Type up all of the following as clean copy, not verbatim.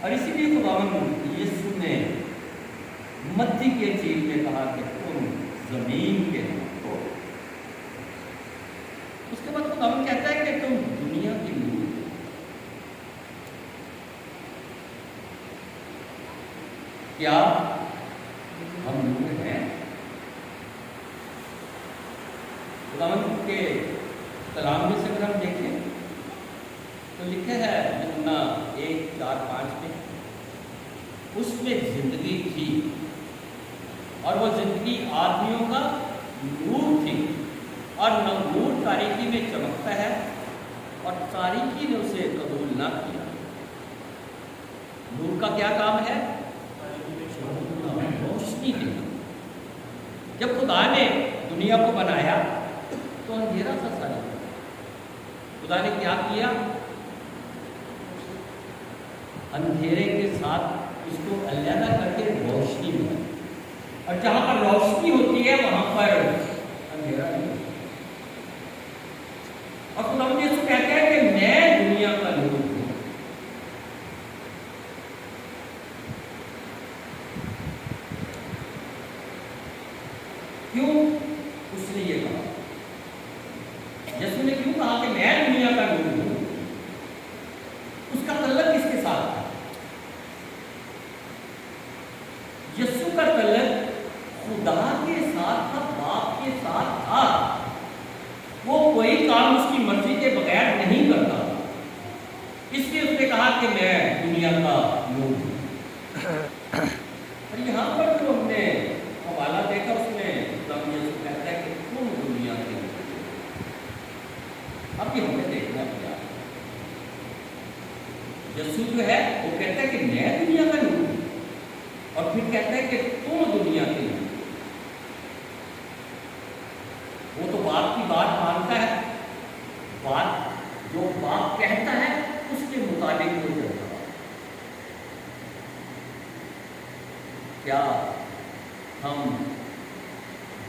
اور اسی لیے خداوند یسوع نے متی کے انجیل میں کہا کہ تم زمین کے ہو. اس کے بعد خداوند کہتا ہے کہ تم دنیا کی نور ہو. کیا ہم نور ہیں؟ خداوند کے کلام میں سے اگر ہم دیکھیں تو لکھا ہے یوحنا 1:4-5 میں اس میں زندگی تھی اور وہ زندگی آدمیوں کا نور تھی اور نور تاریکی میں چمکتا ہے اور تاریکی نے اسے قبول نہ کیا. نور کا کیا کام ہے؟ روشنی دینا. جب خدا نے دنیا کو بنایا تو اندھیرا تھا سارا. خدا نے کیا کیا؟ اندھیرے کے ساتھ اس کو علیحدہ کر کے روشنی بنائی. اور جہاں پر روشنی ہوتی ہے وہاں پر اندھیرا نہیں ہوتا. اور خدا یسوع کہتا ہے کہ میں دنیا کا نور ہوں. کیوں اس نے یہ کہا؟ یسوع نے کیوں کہا کہ میں دنیا کا نور ہوں؟ اس کا تعلق کس کے ساتھ تھا؟ یسوع کا تعلق خدا کے ساتھ تھا، باپ کے ساتھ تھا. وہ کوئی کام اس کی مرضی کے بغیر نہیں کرتا. اس لیے اس نے کہا کہ میں دنیا کا نور ہوں. اور یہاں پر جو ہم نے حوالہ دیکھا اس میں یسوع کہتا ہے کہ تم دنیا کے نور ہو. اب یہ ہمیں دیکھنا کیا ہے. یسوع جو ہے وہ کہتا ہے کہ میں دنیا کا نور ہوں اور پھر کہتا ہے کہ تم دنیا کے نور. وہ تو باپ کی بات مانتا ہے. بات جو باپ کہتا ہے اس کے مطابق وہ چلتا ہے. کیا ہم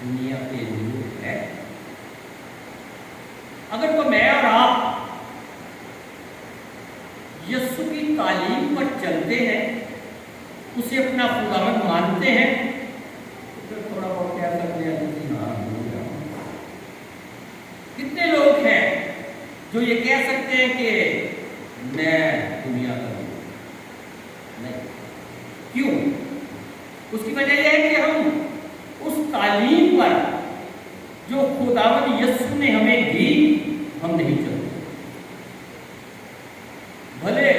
دنیا کے نور ہیں؟ اگر تو میں اور آپ یسوع کی تعلیم پر چلتے ہیں، اسے اپنا خداوند مانتے ہیں، تو پھر تھوڑا بہت کہہ سکتے ہیں کہ ہاں نور ہے. کتنے لوگ ہیں جو یہ کہہ سکتے ہیں کہ میں دنیا کا نور نہیں؟ کیوں؟ اس کی وجہ یہ ہے کہ ہم اس تعلیم پر جو خداوند یسوع نے ہمیں دی ہم نہیں چلتے. بھلے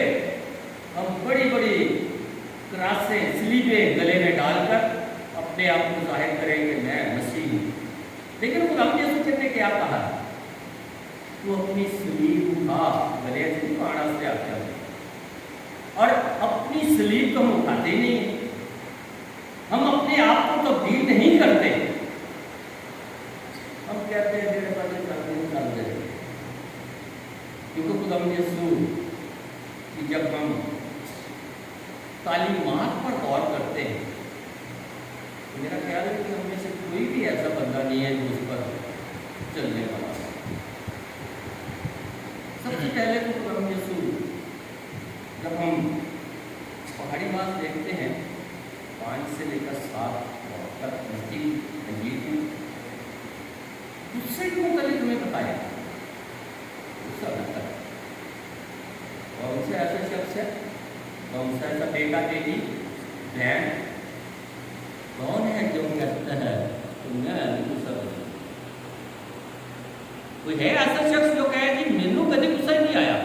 ہم بڑی بڑی کراسیں سلیبیں گلے میں ڈال کر اپنے آپ کو ظاہر کریں کہ میں مسیح ہوں، لیکن خداوند یسوع نے کیا کہا؟ تو اپنی سلیب اٹھا. گلے سے نہیں پہاڑا سے آتے ہیں اور اپنی سلیب کو ہم اٹھاتے ہی نہیں. ہم اپنے آپ کو تبدیل نہیں کرتے. ہم کہتے ہیں میرے پاس کر دے. کیونکہ خداوند یسوع کہ جب ہم تعلیمات پر غور کرتے ہیں تو میرا خیال ہے کہ ہم میں سے کوئی بھی ایسا بندہ نہیں ہے جو اس پر چلنے والا. سب سے پہلے تو خداوند یسوع جب ہم پہاڑی بات دیکھتے ہیں 5 سے لے کر 7 تک متی انجیل میں غصے کے متعلق ہمیں بتایا. غصہ بہتر ہے اور ان سے ایسے شخص ہے اور ان سے ایسا بیٹا بیٹی بہن کون ہے جو کہتا ہے کہ میں غصہ کروں؟ کوئی ہے ایسا شخص جو کہے کہ مینوں کبھی غصہ نہیں آیا،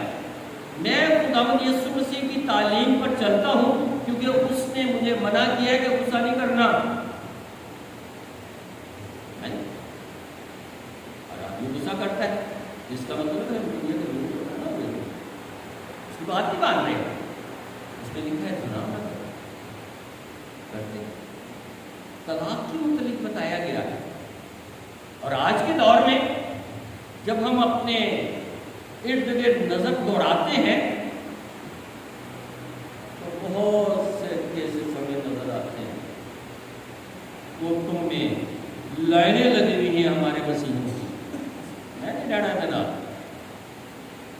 میں خداوند یسوع مسیح کی تعلیم پر چلتا ہوں کیونکہ اس نے مجھے منع کیا ہے کہ غصہ نہیں کرنا. اور آدمی غصہ کرتا ہے جس کا مطلب ہے دنیا کے لوگ اس کی بات نہیں مان رہے. اس میں لکھا ہے گناہ نہ کرتے. طلاق کے متعلق بتایا گیا ہے. اور آج کے دور میں جب ہم اپنے ارد گرد نظر دوڑاتے ہیں تو بہت سے کیسز ہمیں نظر آتے ہیں. کورٹوں میں لائنیں لگی ہوئی ہیں ہمارے مسیحوں کی. میں نہیں لینا جناب،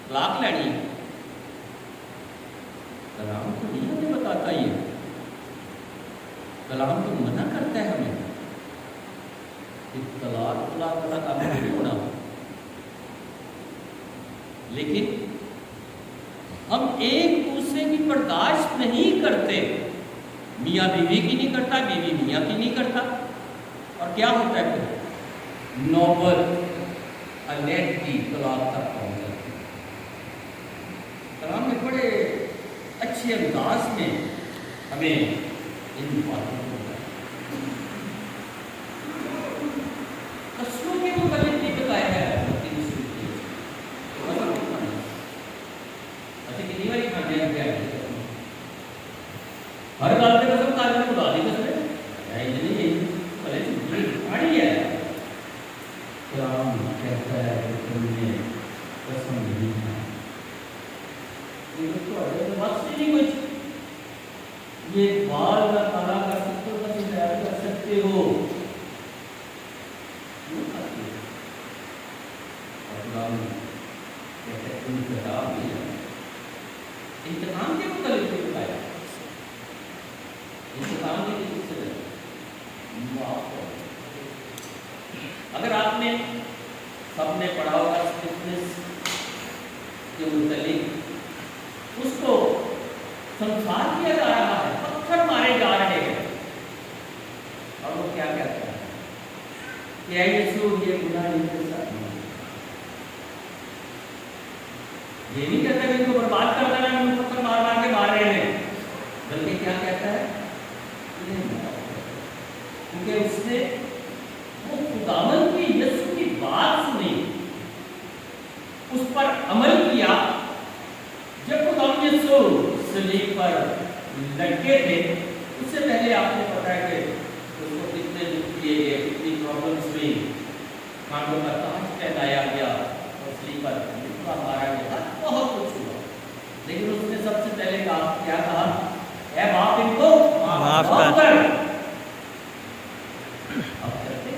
طلاق لینی ہے. طلاق تو نہیں بتائیے، کلام تو منع کرتا ہے ہمیں کہ طلاق والا کام نہیں ہونا، لیکن ہم ایک دوسرے کی برداشت نہیں کرتے. میاں بیوی کی نہیں کرتا، بیوی میاں کی نہیں کرتا، اور کیا ہوتا ہے پھر نوبت علیحدگی طلاق تک پہنچ جاتی ہے. کلام میں بڑے اچھے انداز میں ہمیں ان باتوں کو قسموں کے متعلق بھی بتایا ہے. کتنی باری کھانے لگ گیا ہر گل کے قسم کاج میں خدا دی قسم پڑھی ہے. قرآن کہتا ہے کہ تم نے قسم نہیں کھائی، یہ بال کا کالا کر سکتے ہو، کسی تیار کر سکتے ہو. انتقام کے مختلف بھی بتایا، انتقام کے کس سے اگر آپ نے سب نے پڑھا ہوگا اسٹفنس کے متعلق، اس کو سنسار کیا جا رہا ہے، پتھر مارے جا رہے ہیں، اور وہ کیا کہتا ہے کہ اے یسوع یہ گناہ ان کے ساتھ نہیں. یہ نہیں کہتا کہ ان کو برباد کر دینا، ہم پتھر مار مار کے مار رہے ہیں، بلکہ کیا کہتا ہے کیونکہ اس نے وہ خداوند کی یسوع کی بات سنی، اس پر عمل کیا. جب خداوند یسوع صلیب پر لٹکے تھے، اس سے پہلے آپ نے پتا ہے کہ اس کو کتنے دکھ کیے گئے، کتنی پرابلمس ہوئی، کانٹوں کا تاج پہنایا گیا اور صلیب پر مارا گیا، بہت کچھ ہوا. لیکن اس نے سب سے پہلے کیا کہا؟ اے باپ ان کو معاف کر. اب کرتے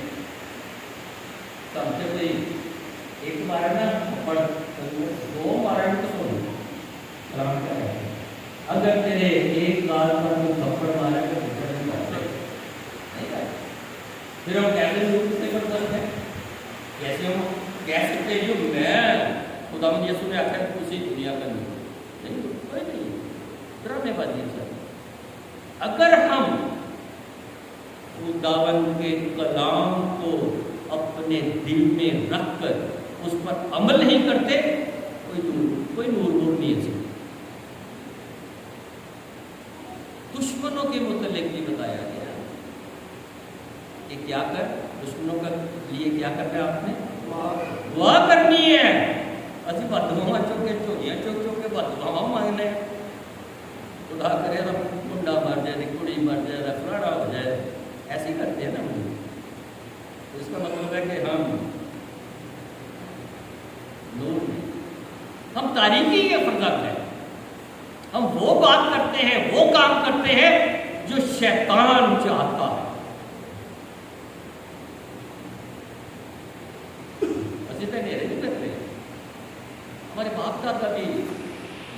کم سے کوئی ایک مارنا پڑ، دو مارن تو سنو کلام کیا ہے. اگر تیرے ایک گال پر کوئی تھپڑ مارے تو نہیں کرتے. پھر ہم کیسے روپ سے کر سکتے ہیں؟ کیسے ہم کہہ سکتے ہیں جو میں خداوند یسوع نے آخر اسی دنیا کا نہیں، کوئی نہیں ڈرانے بازی سر. اگر ہم خداوند کے کلام کو اپنے دل میں رکھ کر اس پر عمل نہیں کرتے، کوئی نور نہیں ہے. دشمنوں کے متعلق بھی بتایا گیا کہ کیا کر، دشمنوں کے لیے کیا کرنا ہے، آپ نے دعا کرنی ہے. اسی بددعا چوک کے چوریاں چوک چوک کے بددعا مانگنے، خدا کرے تو منڈا مر جائے، کڑی مر جائے، فلانا ہو جائے، ایسے ہی کرتے ہیں نا. اس کا مطلب ہے کہ ہم نور نہیں، ہم تاریکی کے فرزند ہیں. ہم وہ بات کرتے ہیں، وہ کام کرتے ہیں جو شیطان چاہتا ہے. ہمارے باپ دادا بھی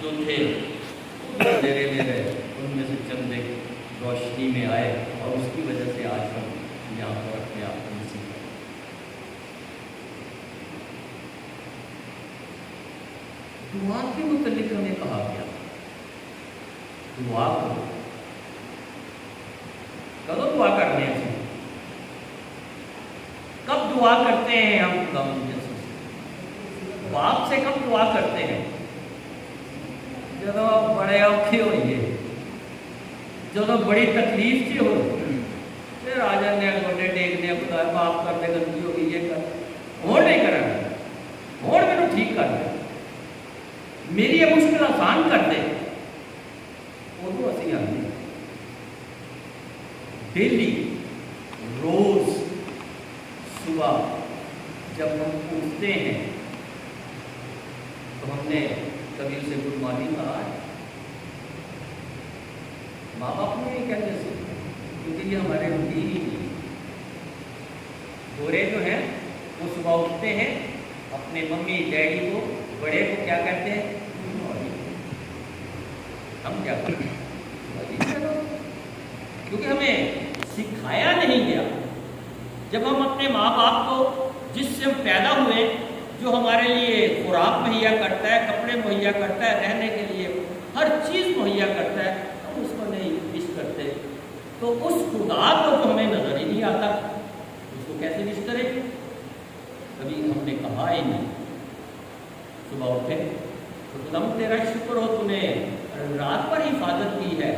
جو تھے دھیرے دھیرے ان میں سے چند ایک روشنی میں آئے، اور اس کی وجہ سے آج ہم یہاں پر اپنے آپ کو نصیب کریں. دعا کے متعلق ہمیں کہا گیا دعا کرو. کب دعا کرنے ہیں؟ کب دعا کرتے ہیں ہم؟ کم باپ سے کب دعا کرتے ہیں؟ جب بڑے اوکھے ہوئیے، جب بڑی تکلیف سی ہو، پھر آ جانے گوڈے ٹیکنے، خدا معاف کر دے، غلطی ہو گئی، یہ کر، اور نہیں کرنا، اور میرے ٹھیک کر دے، میری یہ مشکل آسان کر دے. وہ اسی آدمی ڈیلی روز صبح جب ہم اٹھتے ہیں تو ہم نے کبھی اسے گڈ مارننگ کہا ہے؟ ماں باپ نے یہ کہتے ہیں کیونکہ یہ ہمارے روٹین ہی نہیں. گورے جو ہیں وہ صبح اٹھتے ہیں، اپنے ممی ڈیڈی کو، بڑے کو کیا کہتے ہیں؟ ہم کیا کرتے ہیں؟ کیونکہ ہمیں سکھایا نہیں گیا. جب ہم اپنے ماں باپ کو جس سے ہم پیدا ہوئے، جو ہمارے لیے خوراک مہیا کرتا ہے، کپڑے مہیا کرتا ہے، رہنے کے لیے ہر چیز مہیا کرتا ہے، ہم اس کو نہیں مس کرتے. تو اس خدا کو جو ہمیں نظر ہی نہیں آتا، اس کو کیسے مس کریں؟ کبھی ہم نے کہا ہی نہیں. صبح اٹھے تو خدا تیرا شکر ہو، تو نے رات پر حفاظت کی ہے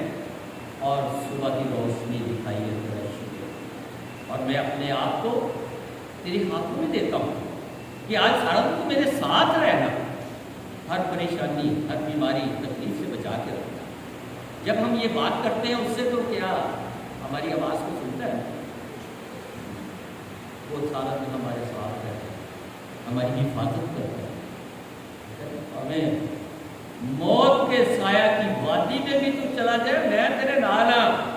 اور صبح کی روشنی دکھائی ہے، تیرا شکر. اور میں اپنے آپ کو تیرے ہاتھوں میں دیتا ہوں کہ آج سارا تو میرے ساتھ رہنا، ہر پریشانی، ہر بیماری، تکلیف سے بچا کے رکھنا. جب ہم یہ بات کرتے ہیں اس سے، تو کیا ہماری آواز کو سنتا ہے؟ وہ سارا دن ہمارے ساتھ رہتا ہے، ہماری حفاظت کرتا ہے. ہمیں موت کے سایہ کی وادی میں بھی تو چلا جائے، میں تیرے نال ہوں.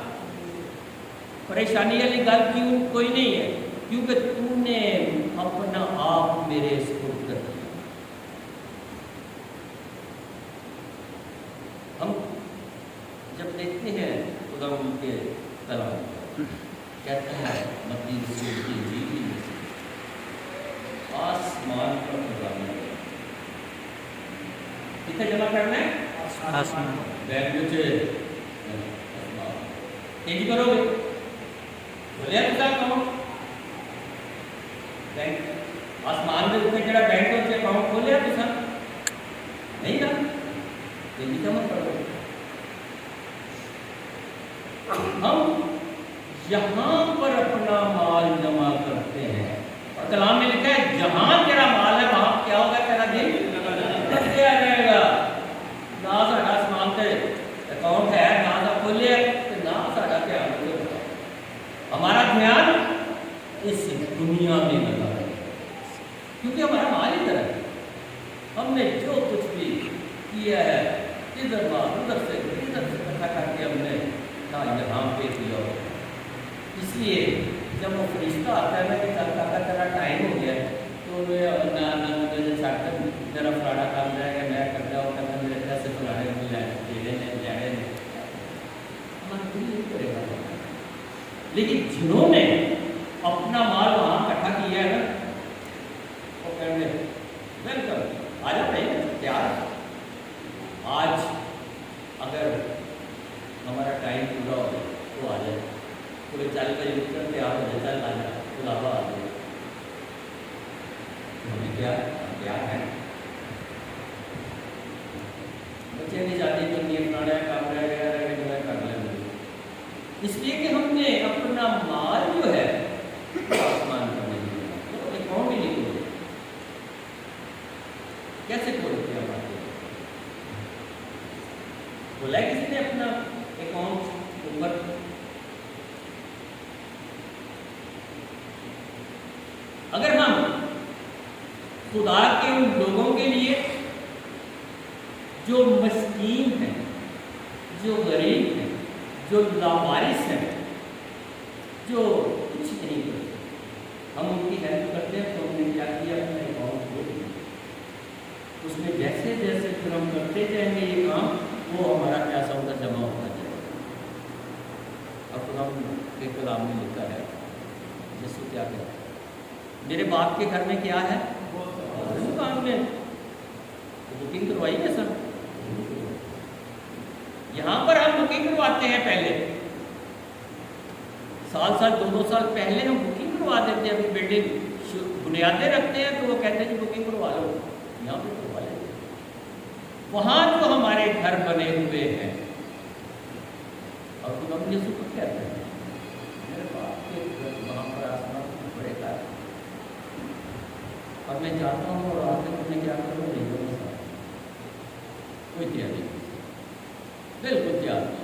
پریشانی والی گل کیوں کوئی نہیں ہے، کیونکہ تو نے اپنا آپ میرے سپرد کر دیا. ہم جب دیکھتے ہیں خدا ان کے کلام، کہتے ہیں متی رسول کی انجیل میں آسمان پر خدا نے کتنے جمع کرنا ہے؟ آسمان. بینک ایک کرو گے بولے اکاؤنٹ بینک آسمان کے اوپر جڑا بینک ہوتے اکاؤنٹ کھولیا تو سر نہیں نا، یہ جمع کرو. ہم یہاں پر اپنا مال جمع کرتے ہیں، اور کلام میں لکھا ہے جہاں تیرا مال ہے وہاں کیا ہوگا؟ تیرا دل آ جائے گا. نہ ساڈا آسمان تے اکاؤنٹ ہے، نہ سا کھولے، نہ ساڈا دھیان ہوگا. ہمارا دھیان اس دنیا میں لگا ہے، کیونکہ ہمارا مال ادھر ہے. ہم نے جو کچھ بھی کیا ہے ادھر مال ادھر سے اکٹھا کر کے ہم نے یہاں پہ کیا. اس لیے جب وہ فرشتہ آتا ہے نا کہ تیرا ٹائم ہو گیا ہے، تو میرا فلانا کام رہے گا، میں کرتا ہوں، کہتا میرے پیسے فلانے میں لینے ہمارا دل نہیں کرے گا. لیکن جنہوں نے اپنا مال وہاں اکٹھا کیا ہے نا، وہ کہیں گے ویلکم، آ جا بھائی تیار. آج اگر ہمارا ٹائم پورا ہو تو آ جائے، کوئی 40 بجے اٹھ کر تیار ہو جائے، آ جائے بلاوا آ جائے. ہمیں کیا ہے؟ بچے کی شادی کرنی ہے، پرانا کام رہ گیا ہے کہ میں کر لیں گے. اس لیے کہ ہم نے اپنا مال جو ہے آسمان کا نہیں دیا، تو اکاؤنٹ ہی نہیں کھولے. کیسے کھولتے ہیں ہمارے؟ بولا ہے کسی نے اپنا اکاؤنٹ اوپر؟ اگر ہم خدا کے ان لوگوں کے لیے جو مسکین ہیں، جو غریب ہیں، جو لاوارث ہیں، جو کچھ نہیں کرتے، ہم ان کی ہیلپ کرتے ہیں، تو ہم نے کیا کیا؟ اپنا اکاؤنٹ کھول دیا. اس میں جیسے جیسے پھر ہم کرتے جائیں گے یہ کام، وہ ہمارا پیسہ ہوگا جمع ہوتا جائے گا. اب خدا کے کلام میں لکھا ہے، جس کو کیا کہتے ہیں، میرے باپ کے گھر میں کیا ہے؟ دکان میں بکنگ کروائی ہے سر. یہاں پر ہم بکنگ کرواتے ہیں، پہلے سال 2 سال پہلے ہم بکنگ کروا دیتے ہیں. اپنی بلڈنگ بنیادیں رکھتے ہیں تو وہ کہتے ہیں کہ بکنگ کروا لو، یہاں پہ کروا لیتے ہیں. وہاں جو ہمارے گھر بنے ہوئے ہیں، اور خدا مجھے شکر کہتے ہیں میرے باپ کے وہاں پر آسمان بڑے گھر، اور میں جاتا ہوں اور آتے میں کیا کروں؟ نہیں کروں، کوئی تیاری نہیں، بالکل تیار نہیں.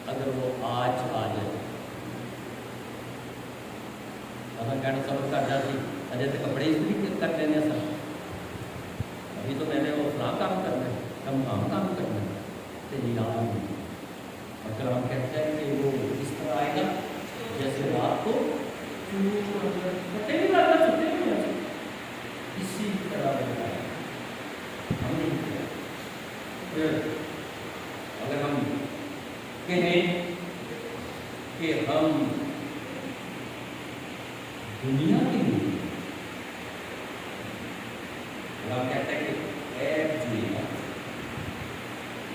اگر وہ آج آ جائے، اگر کہنا صبر کر جاتی، اجے تو کپڑے اس بھی کر لینے سر، ابھی تو میں نے وہ فلاں کام کرنا ہے، ہم کام کرنا ہے، تو یاد نہیں. اور کلام کہتا ہے کہ وہ اس طرح آئے گا جیسے رات کو پتے نہیں لگتا، چھوٹے نہیں جاتے، اسی طرح بتایا ہم نہیں کیا. اگر ہم کہیں کہ ہم دنیا کے لیے اللہ کہتا ہے کہ ایپ جوئی گا.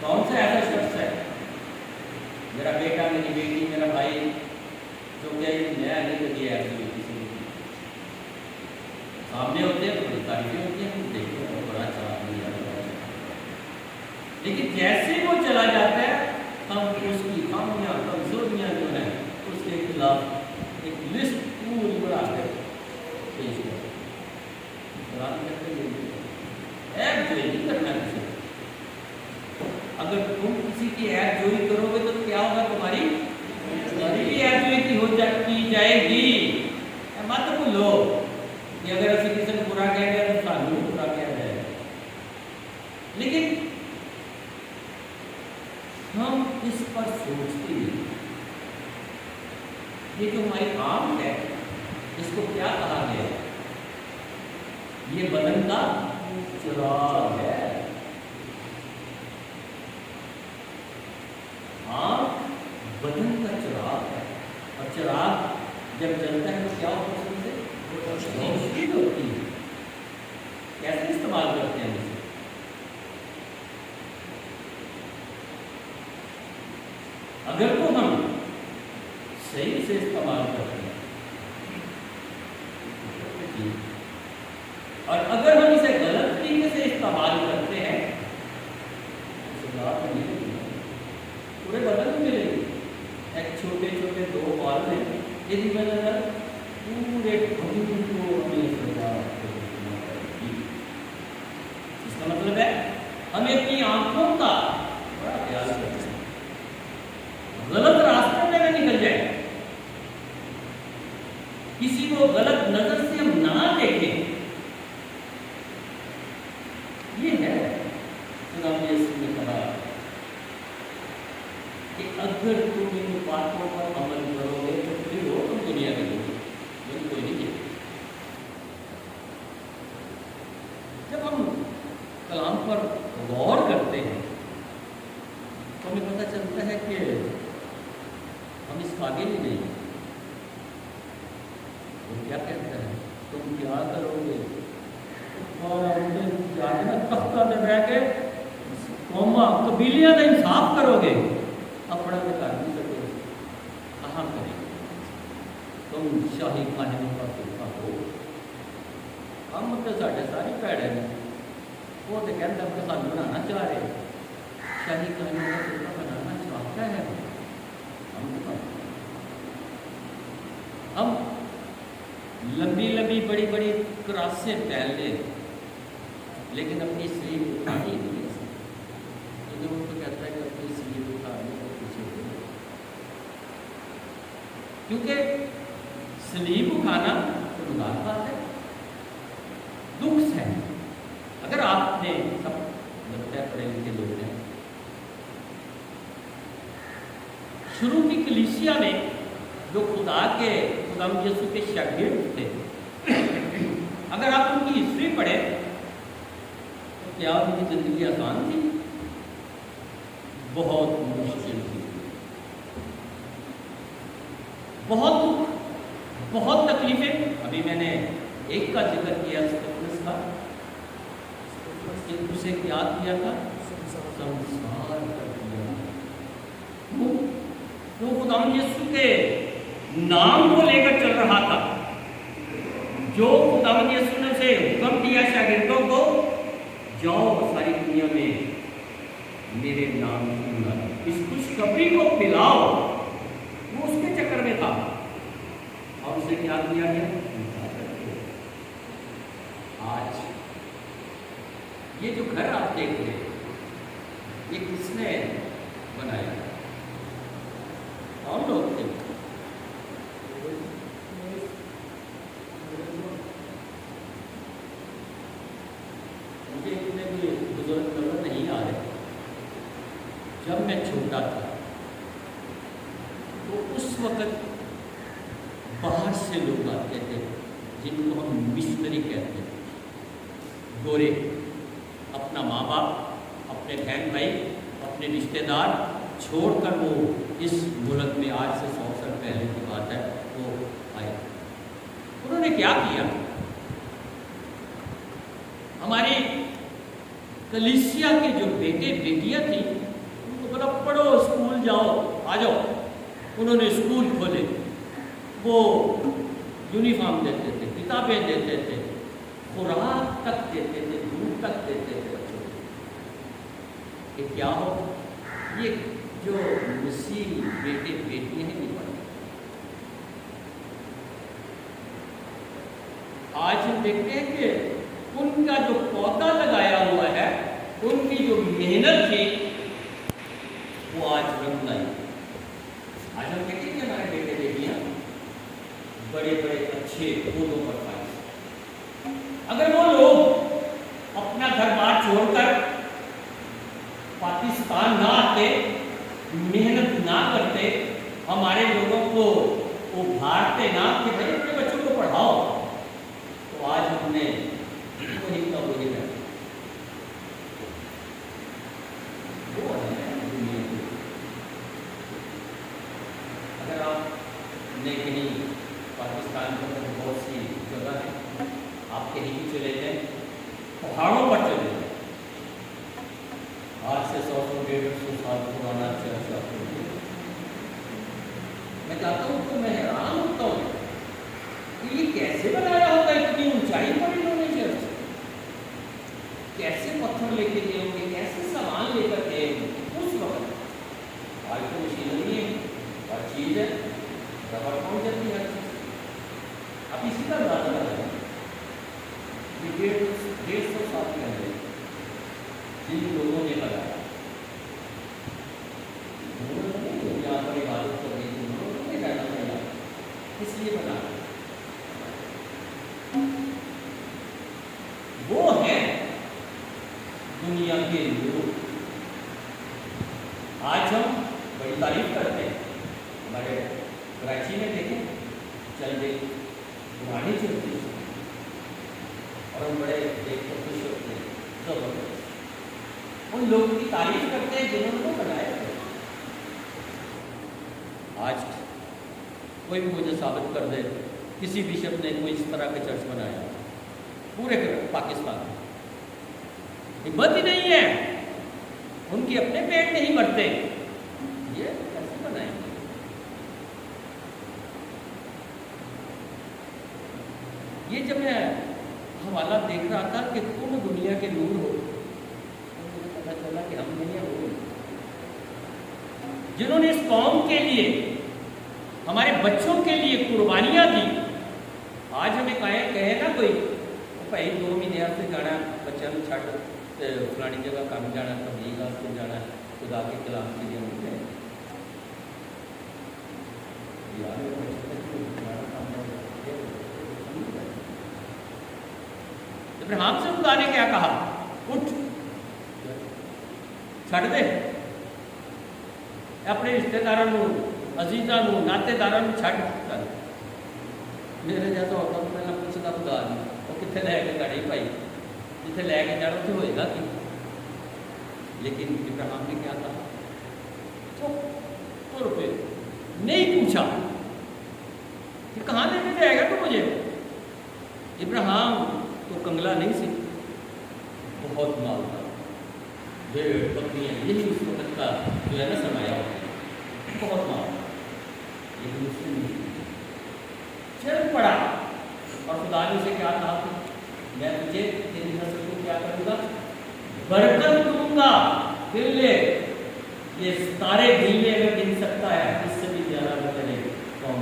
کون سا ایسا شخص ہے، میرا بیٹا، میری بیٹی، میرا بھائی، جو کہ نیا نہیں کبھی ایپ جوئی کسی نے سامنے ہوتے ہیں تو بڑی تعریفیں ہوتی ہیں، ہم دیکھتے ہیں بڑا اچھا آدمی ہے. لیکن جیسے وہ چلا جاتا ہے ہم اس کی خامیاں کمزوریاں جو ہیں اس کے خلاف ایک لسٹ پوری بنا کے پیش کرتے ہیں. قرآن کہتے ہیں ایپ جوئی نہیں کرنا کسی. اگر تم کسی کی ایپ جوئی کرو گے تو کیا ہوگا، تمہاری بھی ایپ جوئی کی جائے گی. مت بھولو کہ اگر اسی کسی نے برا کہہ دیا تو سانو برا کہہ جائے گا. لیکن ہم اس پر سوچتے ہیں یہ جو ہماری آنکھ ہے اس کو کیا کہا گیا ہے؟ یہ بدن کا چراغ ہے. آنکھ بدن کا چراغ ہے، اور چراغ جب جلتا ہے تو کیا ہوتا ہے؟ روشنی ہوتی ہے. کیسے استعمال کرتے ہیں اسے؟ اگر تو ہم صحیح سے استعمال کرتے ہیں اور اگر ہم اسے غلط طریقے سے استعمال کرتے ہیں پورے بدن میں ملے گی. ایک چھوٹے چھوٹے 2 بال ہیں، یدی میں نظر پورے بدن کو اپنی سزا. اس کا مطلب ہے ہمیں اپنی آنکھوں کا بڑا خیال رکھنا ہے، غلط راستے میں نہ نکل جائے، کسی کو غلط نظر سے ہم نہ دیکھیں. یہ ہے خدا یسوع نے کہا کہ اگر تم ان باتوں پر عمل کرو گے تو پھر وہ تم دنیا کے لوگ کوئی نہیں دیکھے. جب ہم کلام پر غور کرتے ہیں تو ہمیں پتہ چلتا ہے کہ ہم اس قابل ہی نہیں. وہ کیا کہتا ہے، تم کیا کرو گے؟ تختہ میں بیٹھ کے قوماں قبیلیاں کا انصاف کرو گے، اپنا تو کر نہیں سکو. کہاں کرے گے؟ تم شاہی خانے کا طریقہ ہو. ہم تو سارے ساری پیڑے ہیں، وہ تو کہتے ہیں کہ سانو بنانا چاہ رہے، شاہی خانے کا طریقہ بنانا چاہتا ہے. ہم لمبی لمبی بڑی بڑی کراسیں پہن لیں لیکن اپنی سلیب اٹھانی نہیں ہے. وہ تو کہتا ہے کہ اپنی سلیب اٹھانے کو پیچھے کرو، کیونکہ سلیب اٹھانا تو گناہ بات ہے، دکھ ہے. اگر آپ نے سب لگتا ہے پڑھے لکھے لوگ ہیں، شروع کی کلیسیا میں جو خدا یسوع کے شاگرد تھے، اگر آپ ان کی ہسٹری پڑھیں تو کیا ان کی زندگی آسان تھی؟ بہت مشکل تھی، بہت دکھ، بہت تکلیفیں. ابھی میں نے ایک کا ذکر کیا اسٹیفنس کا، اسے کیا کیا تھا؟ سنسار کر دیا. وہ خدا یسوع کے نام کو لے کر چل رہا تھا. جو خدا یسوع نے اسے حکم دیا شاگردوں کو، جاؤ ساری دنیا میں میرے نام سننا، اس خوشخبری کو پھیلاؤ، وہ اس کے چکر میں تھا. اور اسے کیا کیا گیا؟ آج یہ جو گھر آپ دیکھ رہے ہیں یہ کس نے بنایا؟ کون لوگ تھے؟ مجھے اتنے کوئی بزرگ نظر نہیں آ رہے. جب میں چھوٹا تھا تو اس وقت باہر سے لوگ آتے تھے جن کو ہم مشنری کہتے تھے. گورے اپنا ماں باپ، اپنے بہن بھائی، اپنے رشتے دار چھوڑ کر وہ اس ملک میں آج سے 100 سال پہلے کی بات ہے وہ آئے. انہوں نے کیا کیا؟ ہماری کلیسیا کے جو بیٹے بیٹیاں تھیں ان کو بولا پڑھو، اسکول جاؤ، آ جاؤ. انہوں نے اسکول کھولے، وہ یونیفارم دیتے تھے، کتابیں دیتے تھے، خوراک تک دیتے تھے، دودھ تک دیتے تھے بچوں کو. کہ کیا ہو، یہ جو مسیح بیٹے بیٹیاں ہیں یہ پڑھ. آج ہم دیکھتے ہیں کہ ان کا جو پودا لگایا ہوا ہے، ان کی جو محنت تھی وہ آج رنگ لائی. آج ہم کہتے ہیں کہ ہمارے بیٹے بیٹیاں بڑے بڑے اچھے عہدوں پر فائز. اگر وہ لوگ اپنا گھر بار چھوڑ کر پاکستان نہ آتے، محنت نہ کرتے، ہمارے لوگوں کو ابھارتے نہ کہ بھائی اپنے بچوں کو پڑھاؤ، تو آج ہم نے وہی کا وہی ہے. وہ ہے دنیا کی. اگر آپ نے کہیں پاکستان کے اندر بہت سی جگہ ہے، آپ کہیں بھی چلے جائیں، پہاڑوں پر چلے جائیں، آج سے 100-150 سال پرانا چرچ آپ کو ملے. میں چاہتا ہوں تو میں حیران ہوتا ہوں کہ یہ کیسے بنایا ہوگا، اتنی اونچائی پر انہوں نے چرچ، کیسے پتھر لے کے گئے ہوں گے، کیسے سامان لے کر گئے اس وقت. آج تو مشینری ہے، ہر چیز ہے، ربڑ پہنچ جاتی ہے ہر چیز. اب اسی کا اندازہ لگائیں کہ 150 سال پہلے جن لوگوں نے لگایا، انہوں نے یہاں پر عبادت کر رہی تھی، انہوں نے کہنا چاہیے اس لیے بنایا. وہ ہے دنیا کے لوگ. آج ہم بڑی تعریف کرتے ہیں. ہمارے کراچی میں دیکھیں چل رہی پرانی چلتی ہے اور ہم بڑے دیکھ کر خوش ہوتے ہیں. زبردست ان لوگوں کی تعریف کرتے ہیں جنہوں نے بنایا. آج کوئی بھی مجھے ثابت کر دے کسی بشپ نے کوئی اس طرح کا چرچ بنایا پورے پاکستان میں، ہمت ہی نہیں ہے. ان کے اپنے پیٹ نہیں بھرتے، یہ کیسے بنائیں گے؟ یہ جب میں حوالہ دیکھ رہا تھا کہ تم دنیا کے نور ہو، تو مجھے پتا چلا کہ ہم نہیں ہیں وہ جنہوں نے اس قوم کے لیے، ہمارے بچوں کے لیے قربانیاں دی. آج ہمیں کہے نا کوئی بھائی 2 مہینے سے جانا بچوں کو چھڈ فلانی جگہ کام جانا، تبلیغ واسطے جانا، خدا کے کلام کے لیے ملتے ہیں. ابراہیم سے خدا نے کیا کہا؟ اٹھ چھڈ دے اپنے رشتے داروں، عزیزاں، ناطے داراں چھڈ کر. میرے جیسا ہوتا تو پہلے پوچھتا خدا نہیں وہ کتنے لے کے گاڑی پائی، جتنے لے کے جانا اتنے ہوئے گا کہ. لیکن ابراہیم نے کیا کہا؟ تر پہ نہیں پوچھا کہ کہاں لے کے جائے گا تو مجھے. ابراہیم تو کنگلا نہیں سی، بہت مال تھا، بھیڑ بکریاں، یہی اس وقت کا جو ہے نا سرمایہ ہوتا ہے، بہت مال. لیکن اس نے چل پڑا اور خدا نے اسے کیا کہا کہ میں تجھے تیری نسل کو کیا کروں گا؟ برکت دوں گا. پھر لے یہ ستارے دل میں اگر گن سکتا ہے اس سے بھی زیادہ کرے قوم.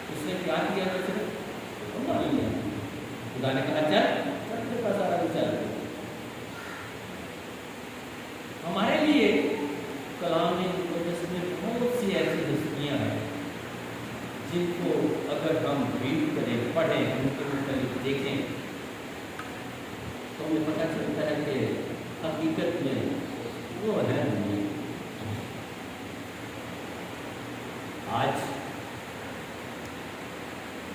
اس نے کیا کیا؟ خدا نے کہا چل. ہمارے لیے کلام مقدس میں بہت سی ایسی ہستیاں ہیں جن کو اگر ہم ریڈ کریں، پڑھیں، ان کے مختلف دیکھیں تو ہمیں پتہ چلتا ہے کہ حقیقت میں وہ ہے نہیں. آج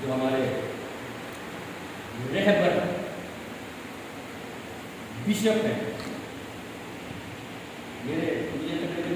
جو ہمارے رہبر بشپ ہیں، مجھے تقریباً